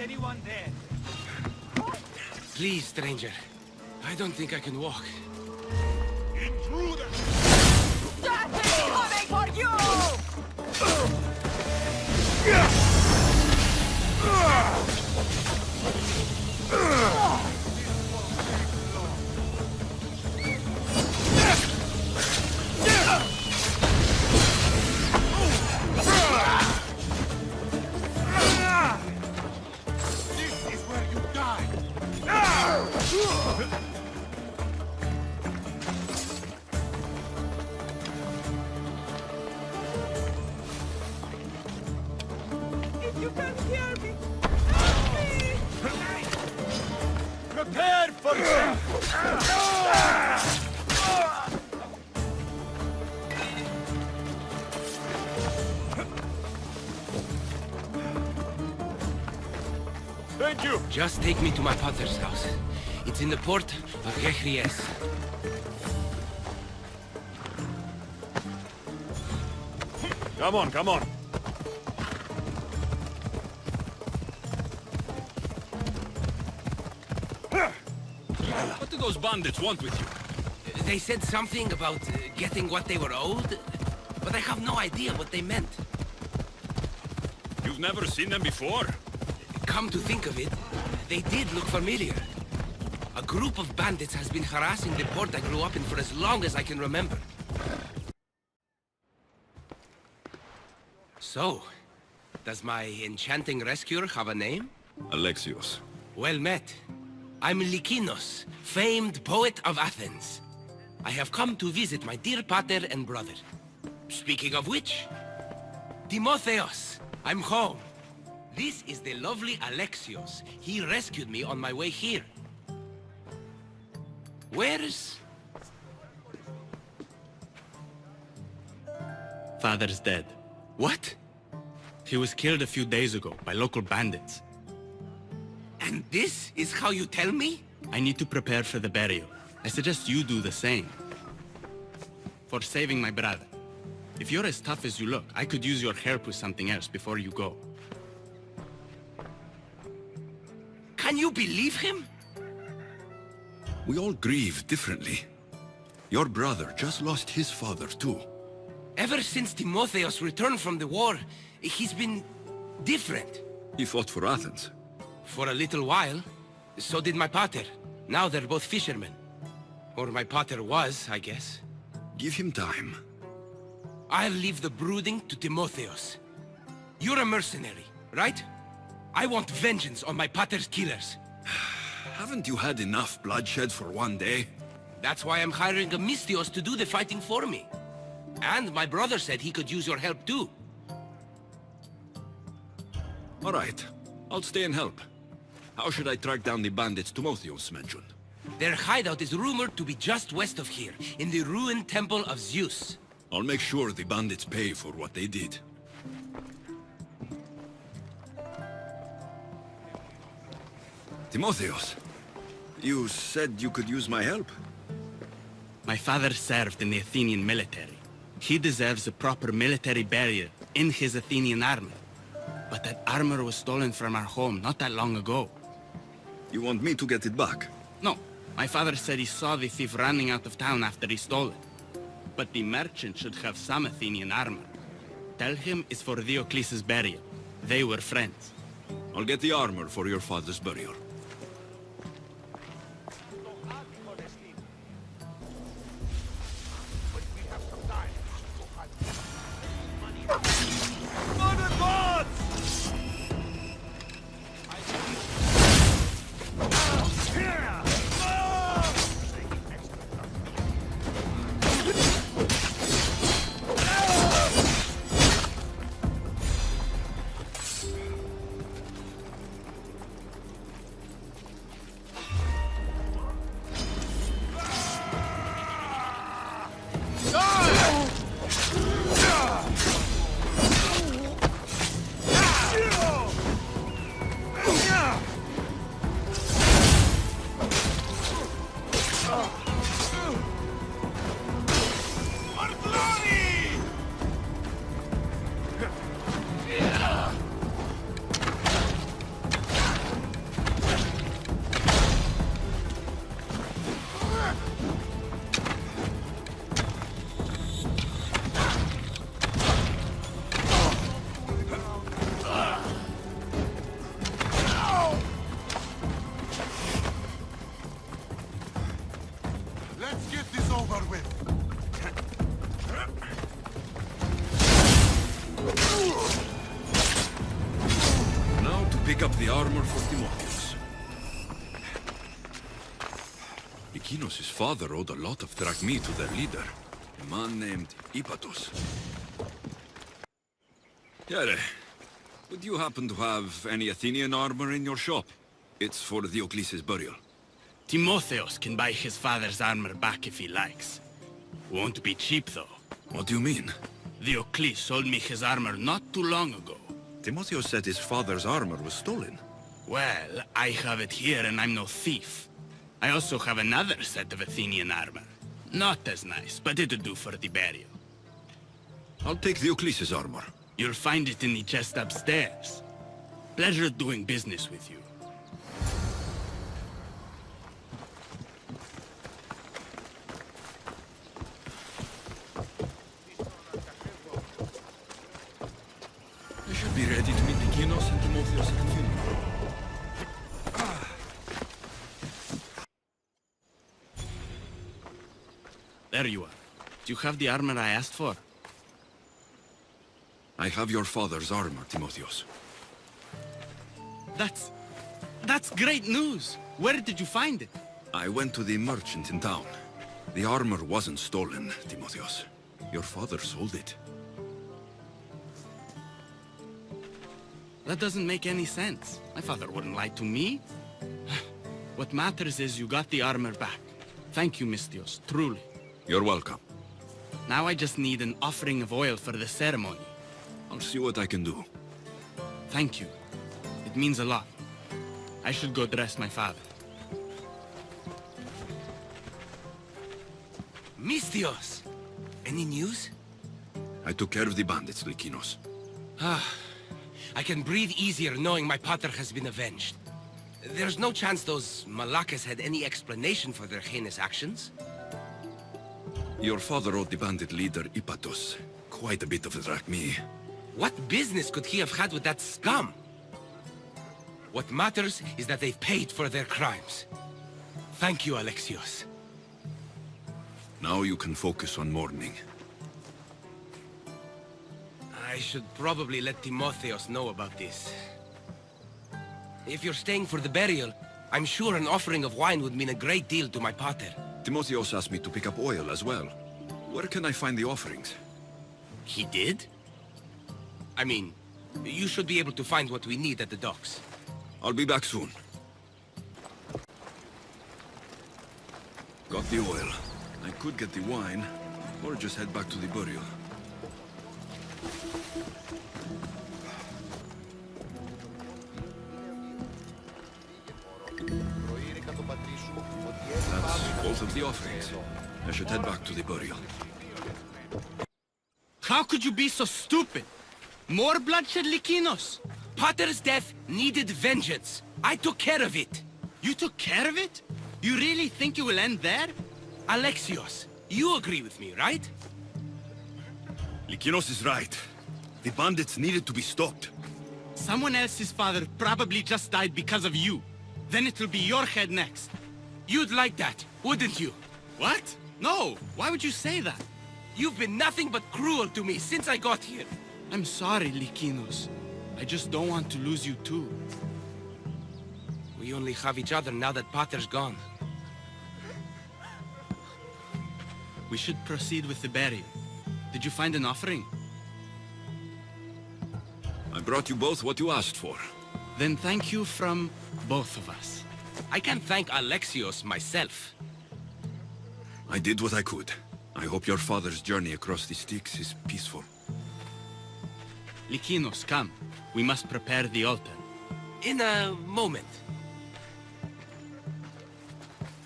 anyone there? Please, stranger. I don't think I can walk. Intruder! Death is coming for you! This is where you die! If you can hear me, help me! Prepare for death! Thank you! Just take me to my father's house. It's in the port of Gechries. Come on, come on! What do those bandits want with you? They said something about getting what they were owed, but I have no idea what they meant. You've never seen them before? Come to think of it, they did look familiar. A group of bandits has been harassing the port I grew up in for as long as I can remember. So, does my enchanting rescuer have a name? Alexios. Well met. I'm Lykinos, famed poet of Athens. I have come to visit my dear pater and brother. Speaking of which, Timotheos, I'm home. This is the lovely Alexios. He rescued me on my way here. Where's... Father's dead. What? He was killed a few days ago by local bandits. And this is how you tell me? I need to prepare for the burial. I suggest you do the same. For saving my brother. If you're as tough as you look, I could use your help with something else before you go. Can you believe him? We all grieve differently. Your brother just lost his father, too. Ever since Timotheos returned from the war, he's been different. He fought for Athens. For a little while. So did my pater. Now they're both fishermen. Or my pater was, I guess. Give him time. I'll leave the brooding to Timotheos. You're a mercenary, right? I want vengeance on my pater's killers. Haven't you had enough bloodshed for one day? That's why I'm hiring a Mystios to do the fighting for me. And my brother said he could use your help too. All right. I'll stay and help. How should I track down the bandits Timotheos mentioned? Their hideout is rumored to be just west of here, in the ruined temple of Zeus. I'll make sure the bandits pay for what they did. Timotheos, you said you could use my help? My father served in the Athenian military. He deserves a proper military burial in his Athenian armor. But that armor was stolen from our home not that long ago. You want me to get it back? No, my father said he saw the thief running out of town after he stole it. But the merchant should have some Athenian armor. Tell him it's for Diocles' burial. They were friends. I'll get the armor for your father's burial. Mother gods! pick up the armor for Timotheos. Lykinos' father owed a lot of drachmae to their leader, a man named Ipatos. Here, would you happen to have any Athenian armor in your shop? It's for Diocles' burial. Timotheos can buy his father's armor back if he likes. Won't be cheap, though. What do you mean? Diocles sold me his armor not too long ago. Timotheos said his father's armor was stolen. Well, I have it here and I'm no thief. I also have another set of Athenian armor. Not as nice, but it'll do for the burial. I'll take Diocles' armor. You'll find it in the chest upstairs. Pleasure doing business with you. I should be ready to meet Lykinos and Timotheos at the funeral. There you are. Do you have the armor I asked for? I have your father's armor, Timotheos. That's great news! Where did you find it? I went to the merchant in town. The armor wasn't stolen, Timotheos. Your father sold it. That doesn't make any sense. My father wouldn't lie to me. What matters is you got the armor back. Thank you, Misthios, truly. You're welcome. Now I just need an offering of oil for the ceremony. I'll see what I can do. Thank you. It means a lot. I should go dress my father. Misthios! Any news? I took care of the bandits, Lykinos. I can breathe easier knowing my pater has been avenged. There's no chance those Malakas had any explanation for their heinous actions? Your father owed the bandit leader Ipatos quite a bit of a drachmae. What business could he have had with that scum? What matters is that they've paid for their crimes. Thank you, Alexios. Now you can focus on mourning. I should probably let Timotheos know about this. If you're staying for the burial, I'm sure an offering of wine would mean a great deal to my pater. Timotheos asked me to pick up oil as well. Where can I find the offerings? He did? I mean, you should be able to find what we need at the docks. I'll be back soon. Got the oil. I could get the wine, or just head back to the burial. That's both of the offerings. I should head back to the burial. How could you be so stupid? More bloodshed, Lykinos? Pater's death needed vengeance. I took care of it. You took care of it? You really think it will end there? Alexios, you agree with me, right? Lykinos is right. The bandits needed to be stopped. Someone else's father probably just died because of you. Then it'll be your head next. You'd like that, wouldn't you? What? No! Why would you say that? You've been nothing but cruel to me since I got here. I'm sorry, Lykinos. I just don't want to lose you too. We only have each other now that Pater's gone. We should proceed with the burial. Did you find an offering? I brought you both what you asked for. Then thank you from both of us. I can't thank Alexios myself. I did what I could. I hope your father's journey across the Styx is peaceful. Lykinos, come. We must prepare the altar. In a moment.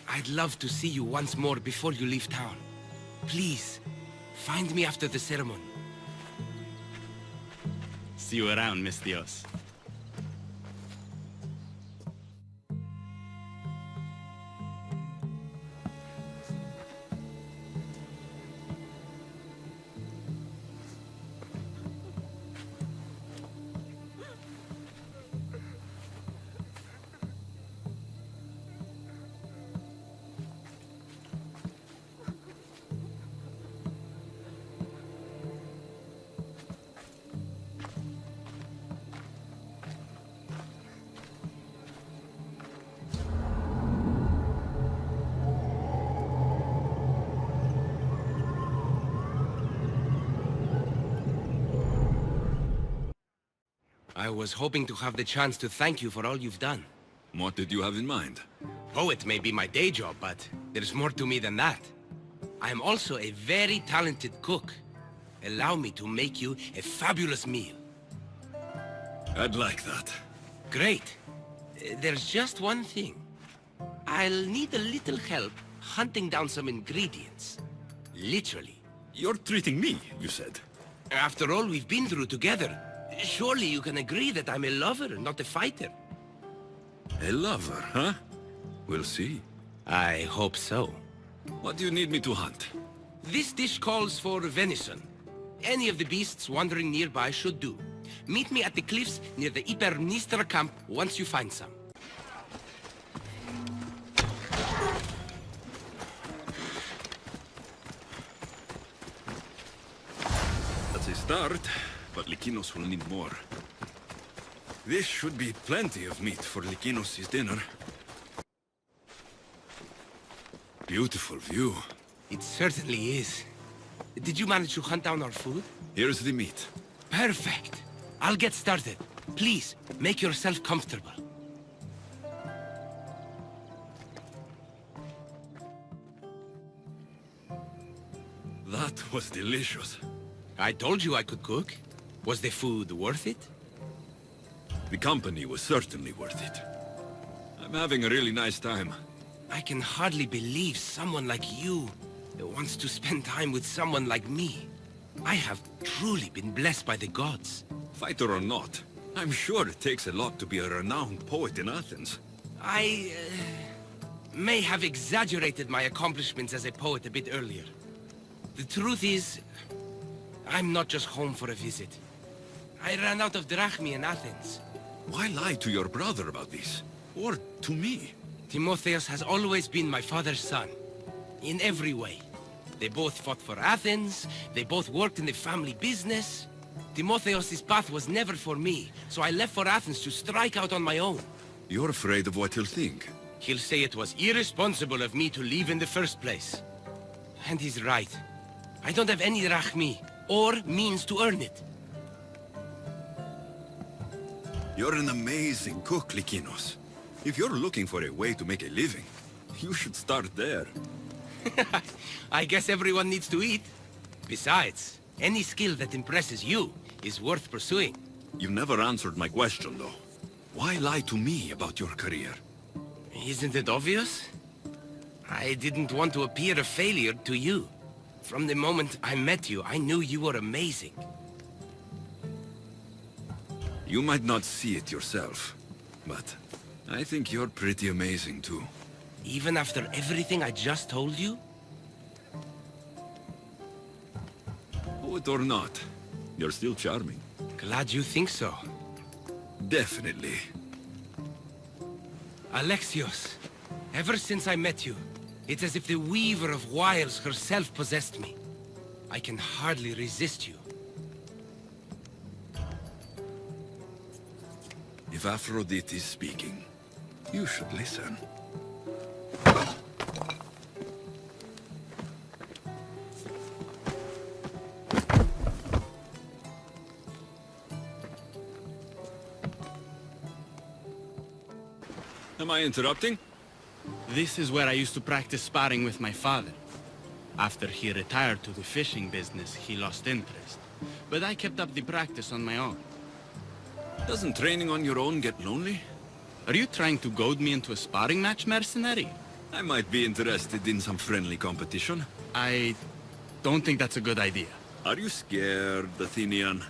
I'd love to see you once more before you leave town. Please, find me after the ceremony. See you around, Misthios. I was hoping to have the chance to thank you for all you've done. What did you have in mind? Poet may be my day job, but there's more to me than that. I am also a very talented cook. Allow me to make you a fabulous meal. I'd like that. Great. There's just one thing. I'll need a little help hunting down some ingredients. Literally. You're treating me, you said. After all we've been through together, surely you can agree that I'm a lover, not a fighter. A lover, huh? We'll see. I hope so. What do you need me to hunt? This dish calls for venison. Any of the beasts wandering nearby should do. Meet me at the cliffs near the Ipernistra camp once you find some. That's a start, but Lykinos will need more. This should be plenty of meat for Lykinos' dinner. Beautiful view. It certainly is. Did you manage to hunt down our food? Here's the meat. Perfect. I'll get started. Please, make yourself comfortable. That was delicious. I told you I could cook. Was the food worth it? The company was certainly worth it. I'm having a really nice time. I can hardly believe someone like you wants to spend time with someone like me. I have truly been blessed by the gods. Fighter or not, I'm sure it takes a lot to be a renowned poet in Athens. I may have exaggerated my accomplishments as a poet a bit earlier. The truth is, I'm not just home for a visit. I ran out of drachmi in Athens. Why lie to your brother about this? Or to me? Timotheos has always been my father's son. In every way. They both fought for Athens, they both worked in the family business. Timotheos' path was never for me, so I left for Athens to strike out on my own. You're afraid of what he'll think. He'll say it was irresponsible of me to leave in the first place. And he's right. I don't have any drachmi, or means to earn it. You're an amazing cook, Lykinos. If you're looking for a way to make a living, you should start there. I guess everyone needs to eat. Besides, any skill that impresses you is worth pursuing. You never answered my question, though. Why lie to me about your career? Isn't it obvious? I didn't want to appear a failure to you. From the moment I met you, I knew you were amazing. You might not see it yourself, but I think you're pretty amazing, too. Even after everything I just told you? Poet or not, you're still charming. Glad you think so. Definitely. Alexios, ever since I met you, it's as if the Weaver of Wiles herself possessed me. I can hardly resist you. If Aphrodite is speaking, you should listen. Am I interrupting? This is where I used to practice sparring with my father. After he retired to the fishing business, he lost interest. But I kept up the practice on my own. Doesn't training on your own get lonely? Are you trying to goad me into a sparring match, mercenary? I might be interested in some friendly competition. I don't think that's a good idea. Are you scared, Athenian?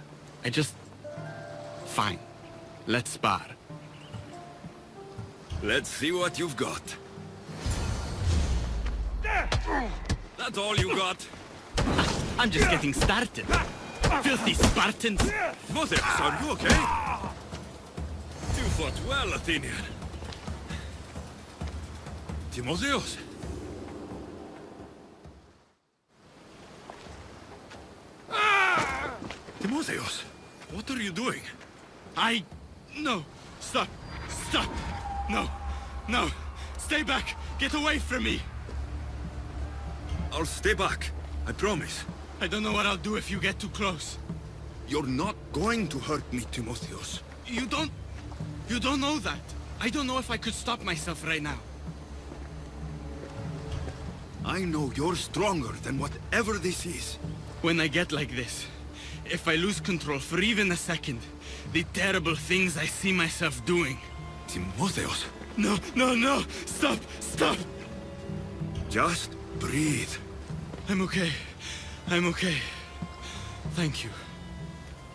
Fine. Let's spar. Let's see what you've got. That's all you got? I'm just getting started. Filthy Spartans! Tmotheos, are you okay? You fought well, Athenian. Timotheos? Timotheos, what are you doing? No! Stop! Stop! No! No! Stay back! Get away from me! I'll stay back, I promise. I don't know what I'll do if you get too close. You're not going to hurt me, Timotheos. You don't know that. I don't know if I could stop myself right now. I know you're stronger than whatever this is. When I get like this, if I lose control for even a second, the terrible things I see myself doing. Timotheos, No, no, no! Stop! Stop! just breathe. I'm okay. I'm okay. Thank you.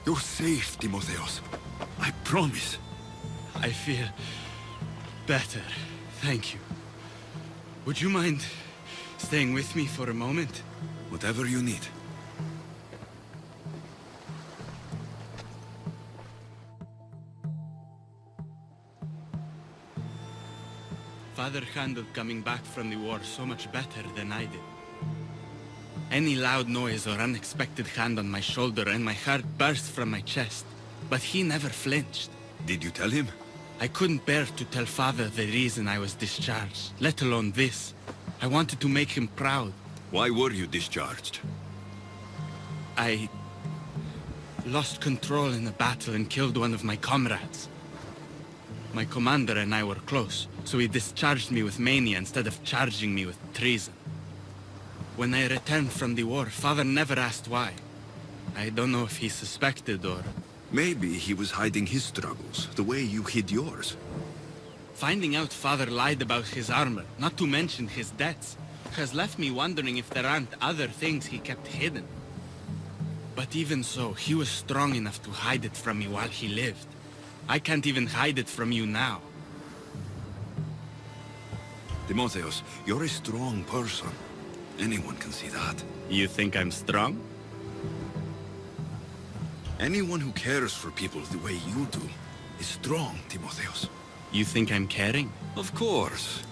You're safe, Timotheos. I promise. I feel better. Thank you. Would you mind staying with me for a moment? Whatever you need. Father handled coming back from the war so much better than I did. Any loud noise or unexpected hand on my shoulder and my heart burst from my chest. But he never flinched. Did you tell him? I couldn't bear to tell Father the reason I was discharged, let alone this. I wanted to make him proud. Why were you discharged? I lost control in a battle and killed one of my comrades. My commander and I were close, so he discharged me with mania instead of charging me with treason. When I returned from the war, Father never asked why. I don't know if he suspected or... Maybe he was hiding his struggles, the way you hid yours. Finding out Father lied about his armor, not to mention his debts, has left me wondering if there aren't other things he kept hidden. But even so, he was strong enough to hide it from me while he lived. I can't even hide it from you now. Timotheos, you're a strong person. Anyone can see that. You think I'm strong? Anyone who cares for people the way you do is strong, Timotheos. You think I'm caring? Of course.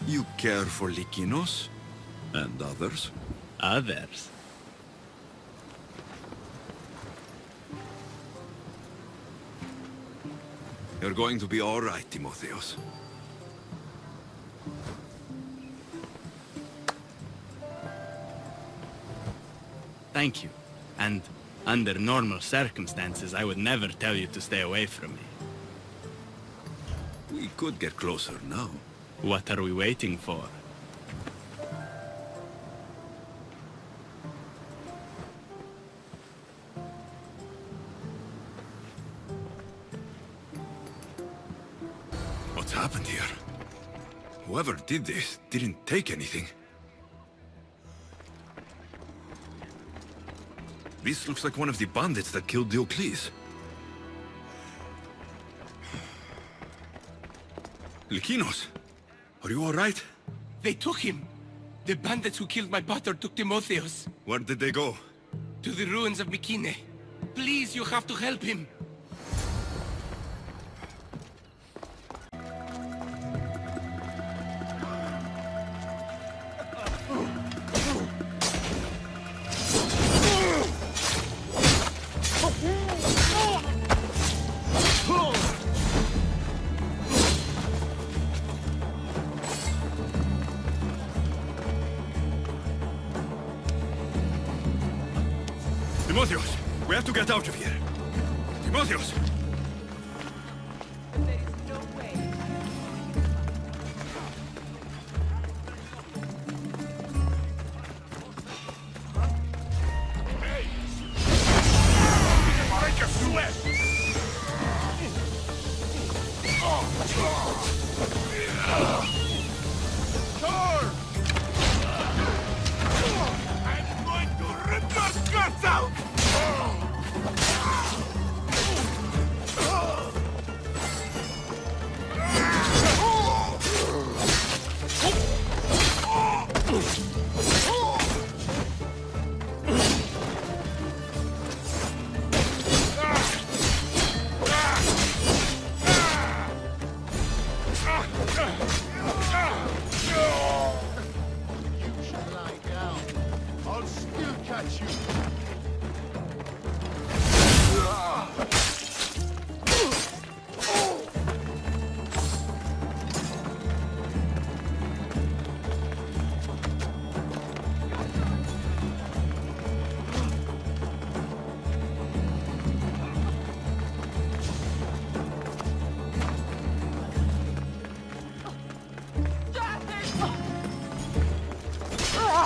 You care for Lykinos and others. Others? You're going to be all right, Timotheos. Thank you. And under normal circumstances, I would never tell you to stay away from me. We could get closer now. What are we waiting for? What's happened here? Whoever did this didn't take anything. This looks like one of the bandits that killed Diocles. Lykinos, are you all right? They took him. The bandits who killed my brother took Timotheos Where did they go? to the ruins of Mykine. Please, you have to help him. Timotheos, we have to get out of here. Timotheos! There is no way. Break a sweat! Turn! I'm going to rip your guts out!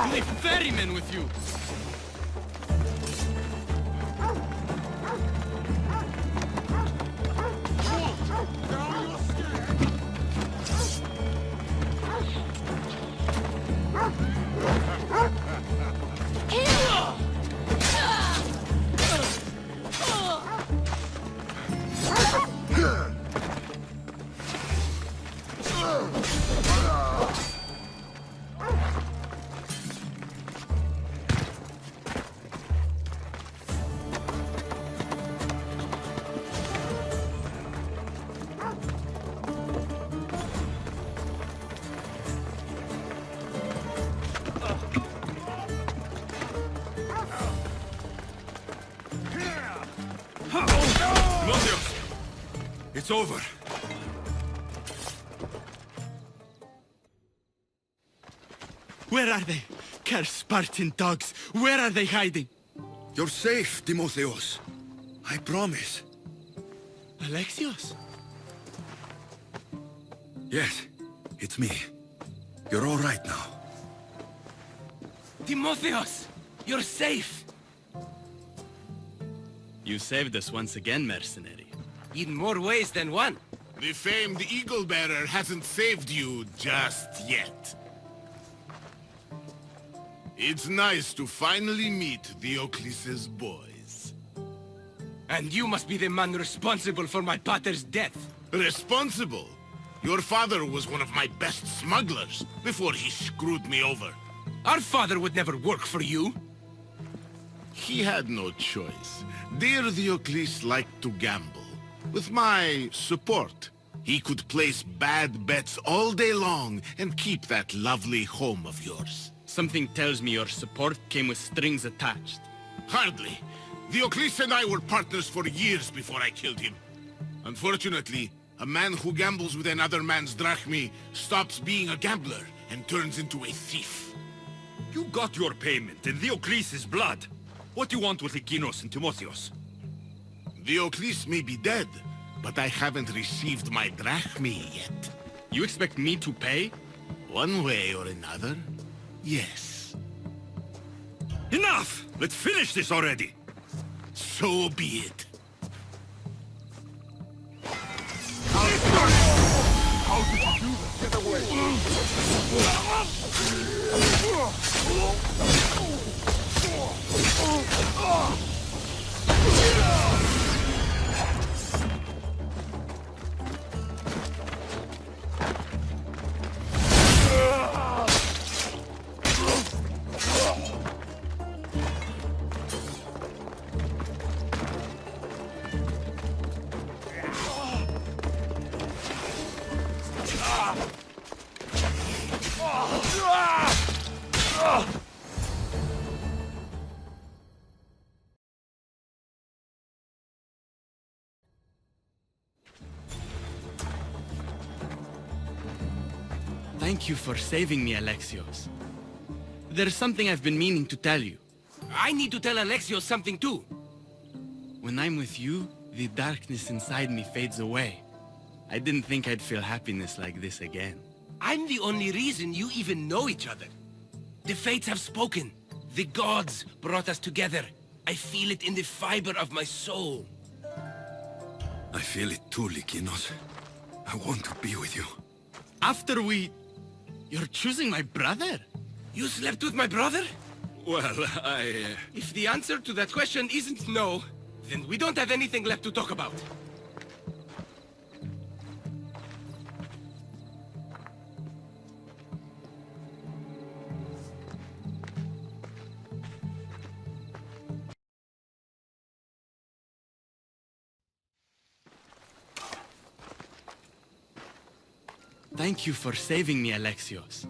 Only ferrymen with you! Timotheos! It's over. Where are they? Cursed Spartan dogs! Where are they hiding? You're safe, Timotheos. I promise. Alexios? Yes, it's me. You're all right now. Timotheos! You're safe! You saved us once again, mercenary. In more ways than one. The famed Eagle Bearer hasn't saved you just yet. It's nice to finally meet Diocles' boys. And you must be the man responsible for my pater's death. Responsible? Your father was one of my best smugglers before he screwed me over. Our father would never work for you. He had no choice. Dear Diocles liked to gamble. With my support, he could place bad bets all day long and keep that lovely home of yours. Something tells me your support came with strings attached. Hardly. Diocles and I were partners for years before I killed him. Unfortunately, a man who gambles with another man's drachmi stops being a gambler and turns into a thief. You got your payment in Diocles' blood. What do you want with Lykinos and Timotheos? Diocles may be dead, but I haven't received my drachmi yet. You expect me to pay? One way or another, yes. Enough! Let's finish this already! So be it. Thank you for saving me, Alexios. There's something I've been meaning to tell you. I need to tell Alexios something too. When I'm with you, the darkness inside me fades away. I didn't think I'd feel happiness like this again. I'm the only reason you even know each other. The fates have spoken. The gods brought us together. I feel it in the fiber of my soul. I feel it too, Lykinos. I want to be with you. After we... You're choosing my brother? You slept with my brother? Well, If the answer to that question isn't no, then we don't have anything left to talk about. Thank you for saving me, Alexios.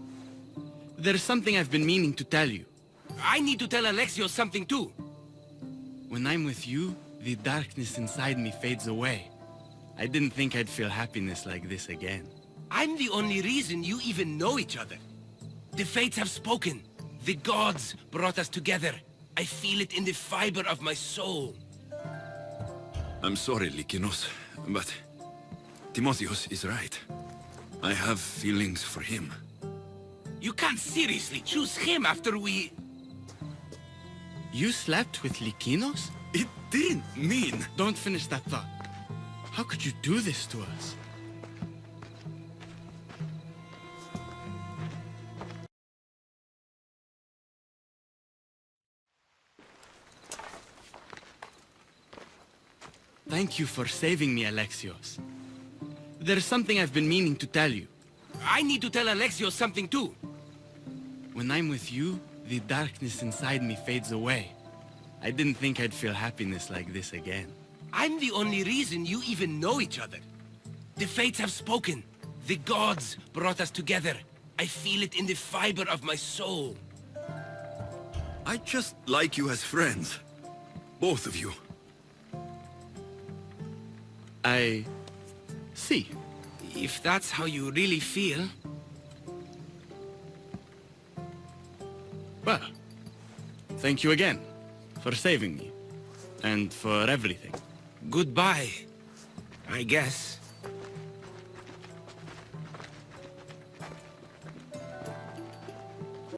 There's something I've been meaning to tell you. I need to tell Alexios something too. When I'm with you, the darkness inside me fades away. I didn't think I'd feel happiness like this again. I'm the only reason you even know each other. The fates have spoken. The gods brought us together. I feel it in the fiber of my soul. I'm sorry, Lykinos, but Timotheos is right. I have feelings for him. You can't seriously choose him after we... You slept with Lykinos? It didn't mean... Don't finish that thought. How could you do this to us? Thank you for saving me, Alexios. There's something I've been meaning to tell you. I need to tell Alexios something too. When I'm with you, the darkness inside me fades away. I didn't think I'd feel happiness like this again. I'm the only reason you even know each other. The fates have spoken. The gods brought us together. I feel it in the fiber of my soul. I just like you as friends. Both of you. I... see. If that's how you really feel... Well, thank you again for saving me. And for everything. Goodbye, I guess.